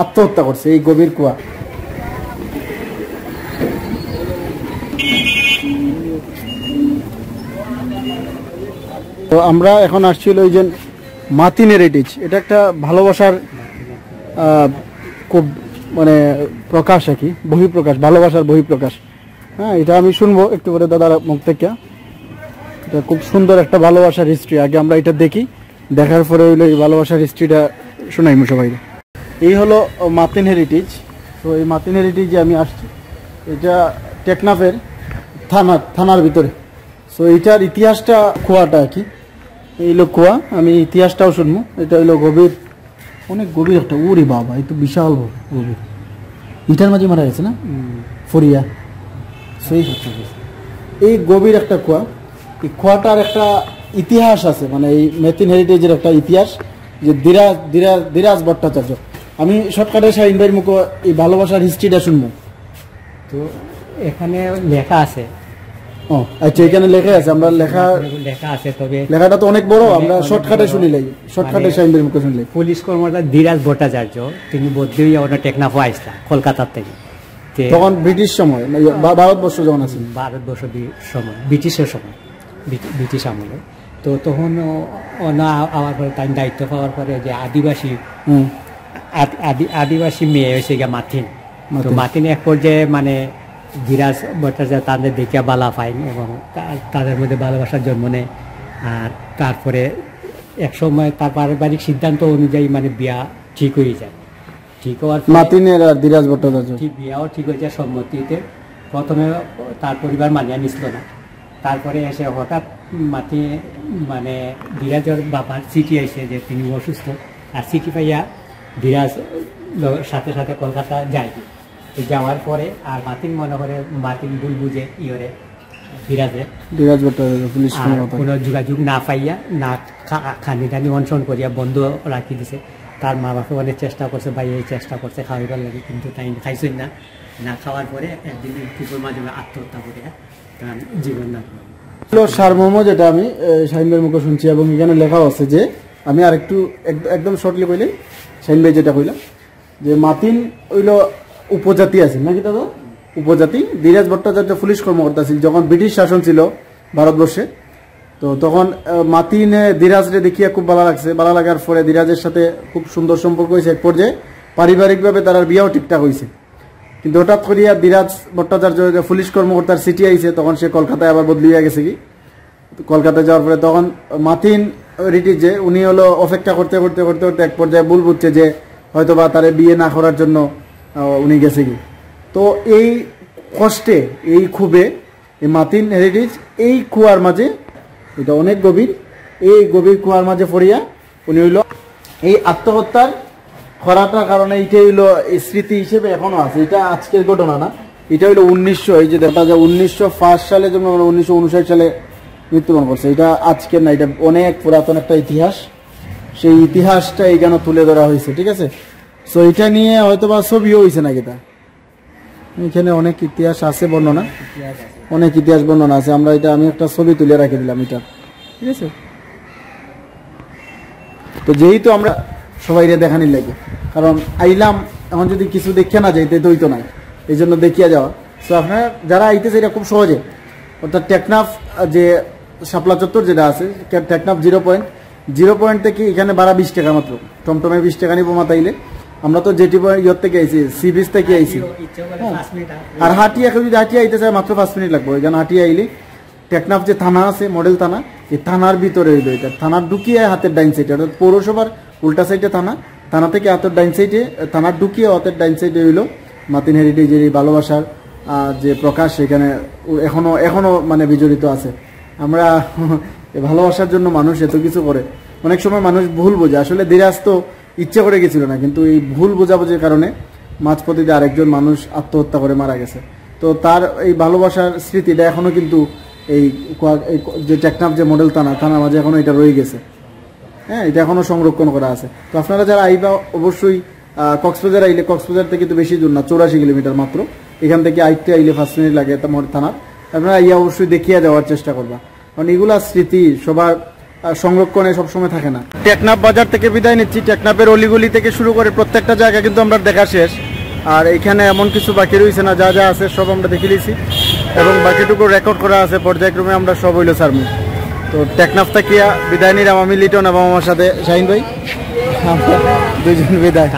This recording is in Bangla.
আত্মহত্যা করছে এই গভীর কুয়া। তো আমরা এখন আসছিল ওই যে মাতিন হেরিটেজ, এটা একটা ভালোবাসার খুব মানে প্রকাশ আর কি, বহিঃপ্রকাশ, ভালোবাসার বহিঃপ্রকাশ। হ্যাঁ, এটা আমি শুনবো একটু করে দাদার মুখ থেকে। এটা খুব সুন্দর একটা ভালোবাসার হিস্ট্রি, আগে আমরা এটা দেখি, দেখার পরে হইলো এই ভালোবাসার হিস্ট্রিটা শোনাই সবাইকে। এই হলো মাতিন হেরিটেজ। তো এই মাতিন হেরিটেজে আমি আসছি, এটা টেকনাফের থানার ভিতরে। সো এইটার ইতিহাসটা, কুয়াটা আর কি, এই হলো কুয়া, আমি ইতিহাসটাও শুনবো। এটা হইলো গভীর, অনেক গভীর একটা, ওরে বাবা এই তো বিশাল গভীর, ইটার মাঝে মারা গেছে না ফরিয়া। সেই এই গভীর একটা কুয়া, এই কুয়াটার একটা ইতিহাস আছে, মানে এই মাতিন হেরিটেজের একটা ইতিহাস, যে ধীরাজ ভট্টাচার্য। আমি শর্টকাটে শাহিন ভাইয়ের মুখে এই ভালোবাসার হিস্ট্রিটা শুনবো। তো এখানে লেখা আছে। ও আচ্ছা, এখানে লেখা আছে, আমরা লেখা আছে, তবে লেখাটা তো অনেক বড়, আমরা শর্টকাটে শুনি লাগি, শর্টকাটে শাহিন ভাইয়ের মুখে শুনলে। পুলিশ কর্মকর্তা ধীরাজ ভট্টাচার্য, তিনি বদলি ওনার টেকনাফ আইসা কলকাতার থেকে, তখন ব্রিটিশ সময়, ভারতবর্ষ যখন আছে, ভারতবর্ষ সময়, ব্রিটিশের সময়, ব্রিটিশ আমলে। তো তখন আবার পরে তার দায়িত্ব পাওয়ার পরে যে আদিবাসী মেয়ে হয়েছে গিয়া মাথিন। তো মাথিন এক পর্যায়ে মানে ধীরাজ ভট্টাচার্য তাদের দেখিয়া বালা পাইন এবং তাদের মধ্যে ভালোবাসার জন্ম নেয়। আর তারপরে এক সময় তার পারিবারিক সিদ্ধান্ত অনুযায়ী মানে বিয়া ঠিক হয়ে যায়। ঠিক হওয়ার মাথিনের আর ধীরাজ ভট্টাচার্য ঠিক বিয়াও ঠিক হয়ে যায় সম্মতিতে। প্রথমে তার পরিবার মানিয়া নিছিল না, তারপরে এসে হঠাৎ মানে ধীরাজের বাবার চিঠি আইসে যে তিনি অসুস্থ, আর চিঠি পাইয়া ধীরাজ সাথে সাথে কলকাতা যায়। যাওয়ার পরে আর মাতিন মনে করে, মাতিন ভুল বুঝে ইয়রে ধীরাজ ভট্টাচার্য পুলিশ কোনো যোগাযোগ না পাইয়া, না খানি টানি অনশন করিয়া বন্ধ রাখি দিছে। তার মা বাপে অনেক চেষ্টা করছে, ভাই এই চেষ্টা করছে খাওয়াইবার লাগে, কিন্তু তাই খাইছেন না। না খাওয়ার পরে একদিন কুকুর মাঝে আত্মহত্যা করে তার জীবন না সারমর্ম, যেটা আমি শাহিন ভাইয়ের মুখে শুনছি, এবং এখানে লেখা আছে যে, আমি আর একটু একদম শর্টলি কইলে, শাহিন ভাই যেটা কইলাম যে মাতিন হইল উপজাতি আছে নাকি দাদা, উপজাতি। ধীরাজ ভট্টাচার্য পুলিশ কর্মকর্তা ছিল যখন ব্রিটিশ শাসন ছিল ভারতবর্ষে। তো তখন মাতিনে ধীরাজরে দেখিয়া খুব ভালো লাগছে, ভালো লাগার পরে ধীরাজের সাথে খুব সুন্দর সম্পর্ক হয়েছে। এক পর্যায়ে পারিবারিকভাবে তার বিয়াও ঠিকঠাক হয়েছে। কিন্তু হঠাৎ করিয়া ধীরাজ ভট্টাচার্য পুলিশ কর্মকর্তার সিটি আইছে, তখন সে কলকাতায় আবার বদলি হয়ে গেছে কি। কলকাতায় যাওয়ার পরে তখন মাতিন হেরিটেজে উনি হলো অপেক্ষা করতে করতে করতে করতে এক পর্যায়ে ভুল বুঝছে যে হয়তো বা তারে বিয়ে না করার জন্য উনি গেছে কি। তো এই কষ্টে, এই ক্ষোভে এই মাতিন হেরিটেজ এই কুয়ার মাঝে, এটা অনেক গভীর, এই গভীর কুয়ার মাঝে পড়িয়া উনি হইল এই আত্মহত্যার করাটার কারণে এইটা হইলো স্মৃতি হিসেবে এখনো আছে। এটা আজকের ঘটনা না, এটা হইলো 1900, এই যে দেখা যায় 1901 সালে যেমন 1959 সালে মৃত্যুবরণ করছে। এটা আজকের না, এটা অনেক পুরাতন একটা ইতিহাস, সেই ইতিহাসটা এইখানে তুলে ধরা হয়েছে, ঠিক আছে। সো এটা নিয়ে হয়তো বা ছবিও হয়েছে নাকি, তা এখানে অনেক ইতিহাস আছে, বর্ণনা, অনেক ইতিহাস বর্ণনা আছে। আমরা এটা, আমি একটা ছবি তুলে রাখে দিলাম এটা, ঠিক আছে। তো যেহেতু আমরা সবাই দেখানি লাগে, কারণ আইলাম এখন যদি কিছু দেখিয়া না যাইতে দইতো নাই, এই জন্য দেখিয়া যাওয়া। সো আপনারা যারা আইতেছে এটা খুব সহজে, অর্থাৎ টেকনাফ যে শাপলা চত্বর যেটা আছে, টেকনাফ 0 পয়েন্ট থেকে এখানে ভাড়া 20 টাকা মাত্র, টমটমে 20 টাকা নিবো মাতাইলে। আমরা তো জেটি ইয়র থেকে আইছি, সি বিচ থেকে আইছি, আর হাটিয়া কেউ যদি হাটিয়া আইতে চায় মাত্র 5 মিনিট লাগবে। এখানে হাটিয়া আইলে টেকনাফ যে থানা আছে, মডেল থানা, এই থানার ভিতরে হইলো এটা, থানার ঢুকিয়ে হাতের ডাইন সাইডে, অর্থাৎ পৌরসভার উল্টা সাইডে থানা থেকে হাতের ডাইন সাইডে, থানার ঢুকিয়ে হাতের ডাইন সাইডে হইলো মাতিন হেরিটেজের এই ভালোবাসার যে প্রকাশ, সেখানে এখনো মানে বিজড়িত আছে। আমরা ভালোবাসার জন্য মানুষ এত কিছু করে, অনেক সময় মানুষ ভুল বোঝে। আসলে ধীরাজ তো ইচ্ছা করে গেছিল না, কিন্তু এই ভুল বোঝাবুঝির কারণে মাঝপথিতে আরেকজন মানুষ আত্মহত্যা করে মারা গেছে। তো তার এই ভালোবাসার স্মৃতিটা এখনো কিন্তু এই যে টেকনাফ যে মডেল থানার মাঝে এখনো এটা রয়ে গেছে। হ্যাঁ, এটা এখনো সংরক্ষণ করা আছে। তো আপনারা যারা আইবা অবশ্যই কক্সবাজার আইলে, কক্সবাজার থেকে তো বেশি দূর না, 84 কিলোমিটার মাত্র, এখান থেকে আইতে আইলে 5 মিনিট লাগে থানার। আপনারা ইয়া অবশ্যই দেখিয়া যাওয়ার চেষ্টা করবা, কারণ এগুলা স্মৃতি সবার সংরক্ষণে সবসময় থাকে না। টেকনাফ বাজার থেকে বিদায় নিচ্ছি। টেকনাফের অলিগলি থেকে শুরু করে প্রত্যেকটা জায়গা কিন্তু আমরা দেখা শেষ, আর এইখানে এমন কিছু বাকি রয়েছে না, যা যা আছে সব আমরা দেখে নিয়েছি এবং বাকিটুকু রেকর্ড করা আছে পর্যায়ক্রমে, আমরা সব হইলো সারমু। তো টেকনাফ থেকে বিদায় নিলাম আমি লিটন এবং আমার সাথে শাহিন ভাই, আমরা দুজন বিদায়।